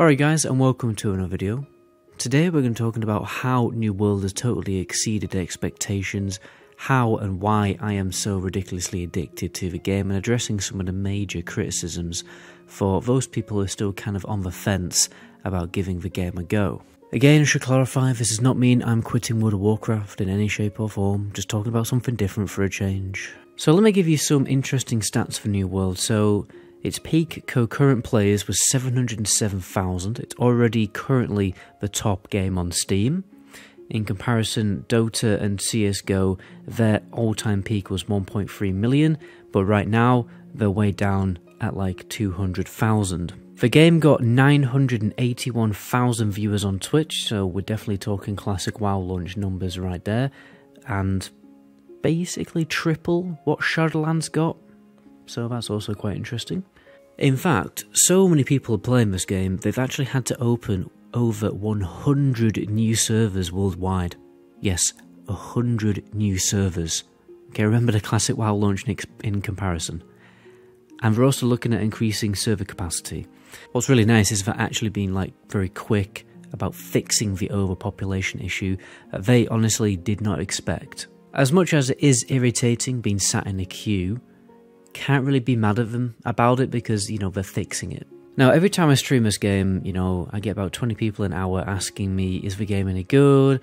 Alright guys, and welcome to another video. Today we're going to be talking about how New World has totally exceeded expectations, how and why I am so ridiculously addicted to the game, and addressing some of the major criticisms for those people who are still kind of on the fence about giving the game a go. Again, I should clarify, this does not mean I'm quitting World of Warcraft in any shape or form, just talking about something different for a change. So let me give you some interesting stats for New World. So its peak concurrent players was 707,000. It's already currently the top game on Steam. In comparison, Dota and CSGO, their all-time peak was 1.3 million, but right now they're way down at like 200,000. The game got 981,000 viewers on Twitch, so we're definitely talking classic WoW launch numbers right there, and basically triple what Shadowlands got. So that's also quite interesting. In fact, so many people are playing this game, they've actually had to open over 100 new servers worldwide. Yes, 100 new servers. Okay, remember the classic WoW launch in comparison. And we're also looking at increasing server capacity. What's really nice is they're actually being very quick about fixing the overpopulation issue that they honestly did not expect. As much as it is irritating being sat in a queue, can't really be mad at them about it because, they're fixing it. Now, every time I stream this game, I get about 20 people an hour asking me, is the game any good?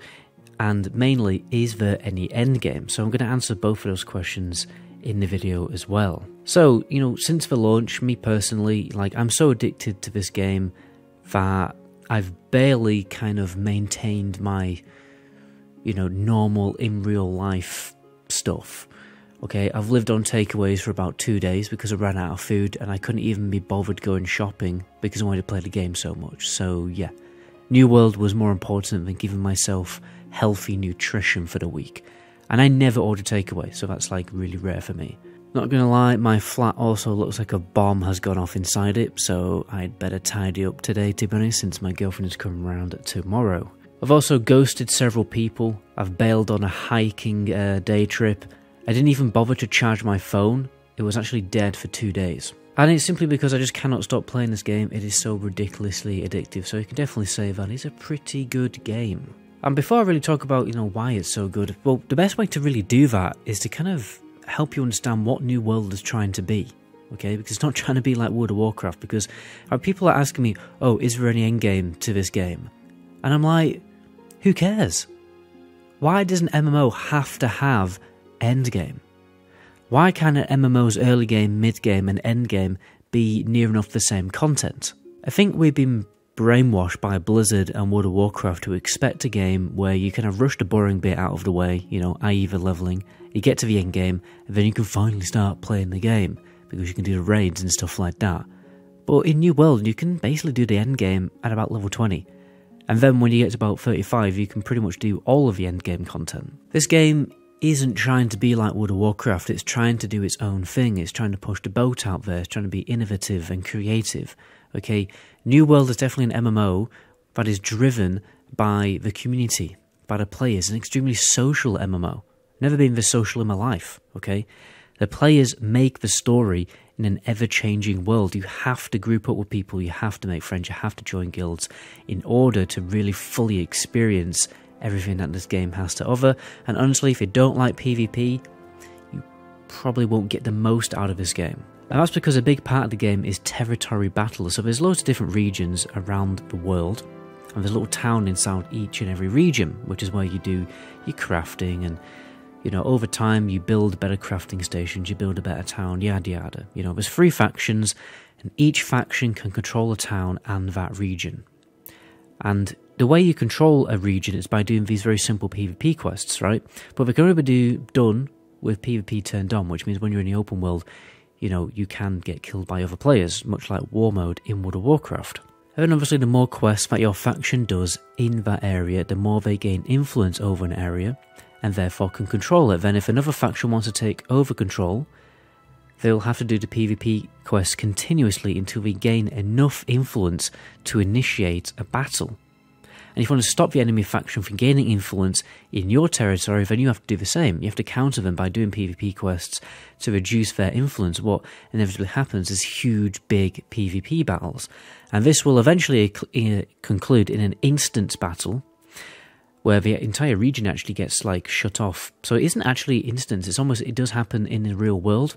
And mainly, is there any end game? So I'm going to answer both of those questions in the video as well. So, since the launch, me personally, I'm so addicted to this game that I've barely kind of maintained my, normal in real life stuff. Okay, I've lived on takeaways for about 2 days because I ran out of food and I couldn't even be bothered going shopping because I wanted to play the game so much. So yeah, New World was more important than giving myself healthy nutrition for the week. And I never order takeaway, so that's really rare for me. Not gonna lie, my flat also looks like a bomb has gone off inside it, so I'd better tidy up today, to be honest, since my girlfriend is coming around tomorrow. I've also ghosted several people. I've bailed on a hiking day trip. I didn't even bother to charge my phone. It was actually dead for 2 days. And it's simply because I just cannot stop playing this game. It is so ridiculously addictive, so you can definitely say that it's a pretty good game. And before I really talk about, why it's so good, well, the best way to really do that is to kind of help you understand what New World is trying to be, okay? Because it's not trying to be like World of Warcraft, because people are asking me, oh, is there any endgame to this game? And I'm like, who cares? Why does an MMO have to have endgame? Why can't an MMO's early game, mid game, and end game be near enough the same content? I think we've been brainwashed by Blizzard and World of Warcraft to expect a game where you kind of rush the boring bit out of the way, i.e. the leveling, you get to the end game, and then you can finally start playing the game, because you can do the raids and stuff like that. But in New World, you can basically do the end game at about level 20. And then when you get to about 35, you can pretty much do all of the end game content. This game isn't trying to be like World of Warcraft, it's trying to do its own thing, it's trying to push the boat out there, it's trying to be innovative and creative. Okay, New World is definitely an MMO that is driven by the community, by the players, an extremely social MMO. Never been this social in my life, okay? The players make the story in an ever-changing world. You have to group up with people, you have to make friends, you have to join guilds in order to really fully experience everything that this game has to offer. And honestly, if you don't like PvP, you probably won't get the most out of this game. And that's because a big part of the game is territory battles. So there's loads of different regions around the world, and there's a little town inside each and every region, which is where you do your crafting, and over time you build better crafting stations, you build a better town, yada yada. There's 3 factions, and each faction can control a town and that region. And the way you control a region is by doing these very simple PvP quests, right? But they can only be done with PvP turned on, which means when you're in the open world, you can get killed by other players, much like War Mode in World of Warcraft. And obviously the more quests that your faction does in that area, the more they gain influence over an area, and therefore can control it. Then if another faction wants to take over control, they'll have to do the PvP quests continuously until they gain enough influence to initiate a battle. And if you want to stop the enemy faction from gaining influence in your territory, then you have to do the same. You have to counter them by doing PvP quests to reduce their influence. What inevitably happens is huge, big PvP battles. And this will eventually conclude in an instance battle, where the entire region actually gets like shut off. So it isn't actually instance, it does happen in the real world.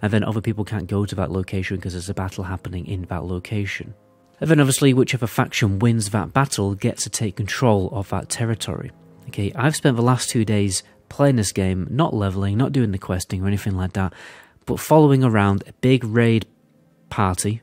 And then other people can't go to that location because there's a battle happening in that location. And then obviously whichever faction wins that battle gets to take control of that territory. Okay, I've spent the last 2 days playing this game, not leveling, not doing the questing or anything like that, but following around a big raid party,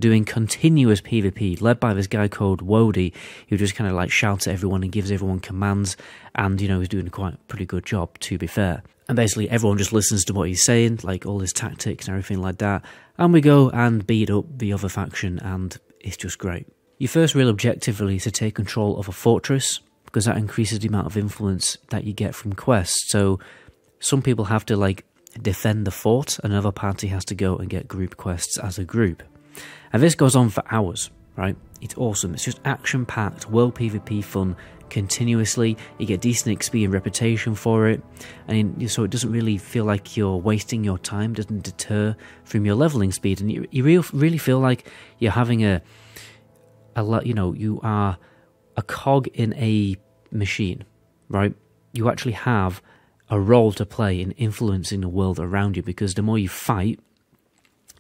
doing continuous PvP, led by this guy called Wody, who just kind of like shouts at everyone and gives everyone commands, and you know, he's doing a pretty good job, to be fair. And basically everyone just listens to what he's saying, like all his tactics and everything like that, and we go and beat up the other faction, and it's just great. Your first real objective really is to take control of a fortress, because that increases the amount of influence that you get from quests. So some people have to like defend the fort, another party has to go and get group quests as a group. And this goes on for hours, right? It's awesome. It's just action-packed, world PvP fun, continuously. You get decent XP and reputation for it, and so it doesn't really feel like you're wasting your time, doesn't deter from your leveling speed, and you really feel like you're having you are a cog in a machine, right? You actually have a role to play in influencing the world around you, because the more you fight,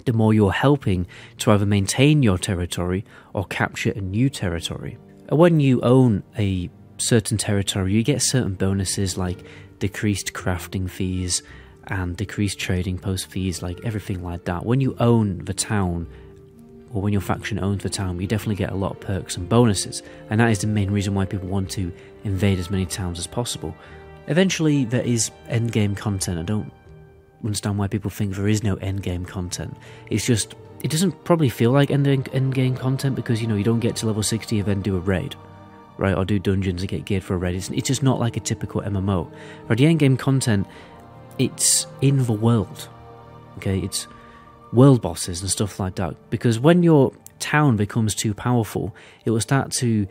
the more you're helping to either maintain your territory or capture a new territory. And when you own a certain territory, you get certain bonuses like decreased crafting fees and decreased trading post fees, like everything like that. When you own the town, or when your faction owns the town, you definitely get a lot of perks and bonuses, and that is the main reason why people want to invade as many towns as possible. Eventually there is endgame content. I don't understand why people think there is no endgame content. It's just, it doesn't probably feel like endgame content, because you know, you don't get to level 60 and then do a raid, right, or do dungeons and get geared for a raid. It's just not like a typical MMO. Or the endgame content, it's in the world, okay, it's world bosses and stuff like that, because when your town becomes too powerful, it will start to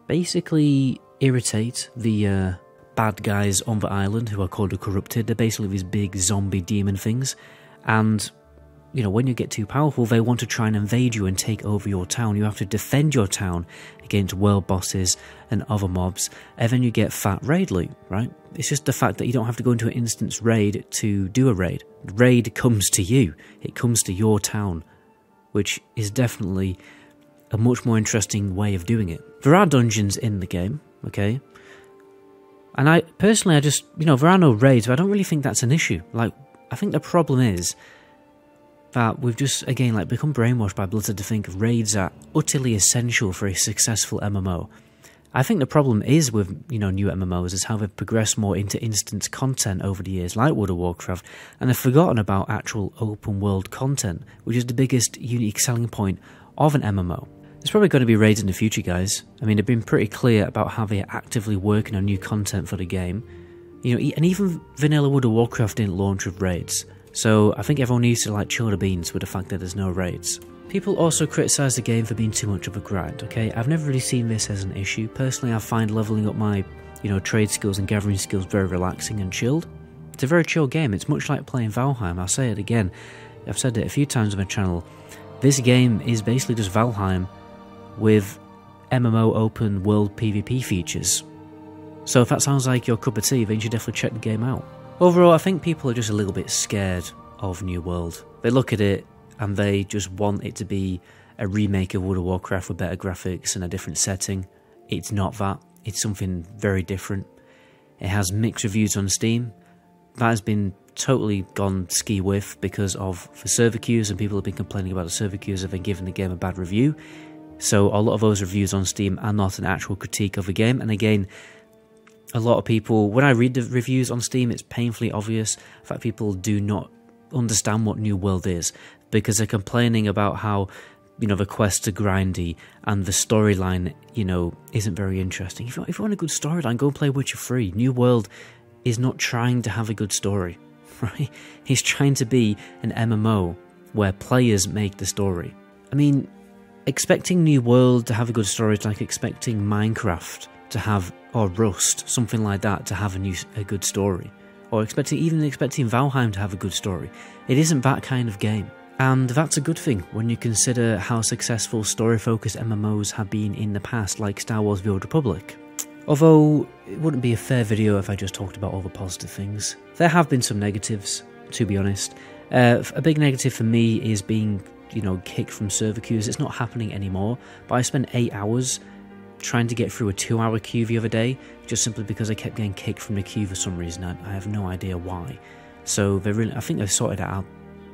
basically irritate the bad guys on the island, who are called the Corrupted. They're basically these big zombie demon things, and you know, when you get too powerful, they want to try and invade you and take over your town. You have to defend your town against world bosses and other mobs, and then you get fat raid loot, right? It's just the fact that you don't have to go into an instance raid to do a raid. The raid comes to you. It comes to your town, which is definitely a much more interesting way of doing it. There are dungeons in the game, okay? And I just, you know, there are no raids, but I don't really think that's an issue. Like, I think the problem is that we've just, again, like, become brainwashed by Blizzard to think raids are utterly essential for a successful MMO. I think the problem is with, you know, new MMOs is how they've progressed more into instance content over the years, like World of Warcraft, and they've forgotten about actual open world content, which is the biggest unique selling point of an MMO. There's probably going to be raids in the future, guys. I mean, they've been pretty clear about how they're actively working on new content for the game. You know, and even vanilla World of Warcraft didn't launch with raids. So I think everyone needs to like chill the beans with the fact that there's no raids. People also criticise the game for being too much of a grind, okay? I've never really seen this as an issue. Personally, I find leveling up my, you know, trade skills and gathering skills very relaxing and chilled. It's a very chill game. It's much like playing Valheim. I'll say it again. I've said it a few times on my channel. This game is basically just Valheim with MMO open world PvP features. So if that sounds like your cup of tea, then you should definitely check the game out. Overall, I think people are just a little bit scared of New World. They look at it and they just want it to be a remake of World of Warcraft with better graphics and a different setting. It's not that. It's something very different. It has mixed reviews on Steam. That has been totally gone ski-whiff because of the server queues, and people have been complaining about the server queues have been giving the game a bad review. So a lot of those reviews on Steam are not an actual critique of the game. And again, a lot of people, when I read the reviews on Steam, it's painfully obvious that people do not understand what New World is, because they're complaining about how, you know, the quests are grindy and the storyline, you know, isn't very interesting. If you want a good storyline, go and play Witcher 3. New World is not trying to have a good story, right? He's trying to be an MMO where players make the story. I mean, expecting New World to have a good story is like expecting Minecraft to have, or Rust, something like that, to have a good story. Or even expecting Valheim to have a good story. It isn't that kind of game. And that's a good thing when you consider how successful story-focused MMOs have been in the past, like Star Wars The Old Republic. Although, it wouldn't be a fair video if I just talked about all the positive things. There have been some negatives, to be honest. A big negative for me is being, kicked from server queues. It's not happening anymore, but I spent 8 hours trying to get through a 2-hour queue the other day, just simply because I kept getting kicked from the queue for some reason. I have no idea why. So I think they've sorted it out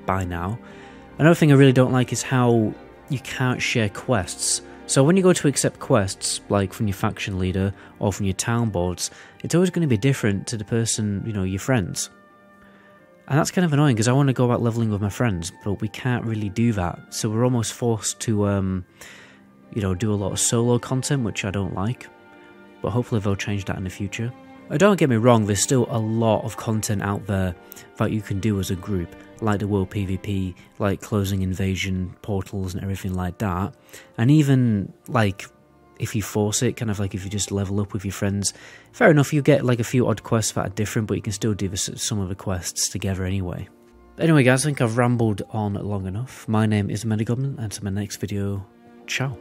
by now. Another thing I really don't like is how you can't share quests. So when you go to accept quests, like from your faction leader or from your town boards, it's always going to be different to the person, your friends. And that's kind of annoying because I want to go out leveling with my friends, but we can't really do that. So we're almost forced to, do a lot of solo content, which I don't like. But hopefully they'll change that in the future. Don't get me wrong, there's still a lot of content out there that you can do as a group, like the world PvP, like closing invasion portals and everything like that. And even, if you force it, kind of like if you just level up with your friends, fair enough, you get a few odd quests that are different, but you can still do some of the quests together anyway. Anyway guys, I think I've rambled on long enough. My name is MetaGoblin, and to my next video, ciao.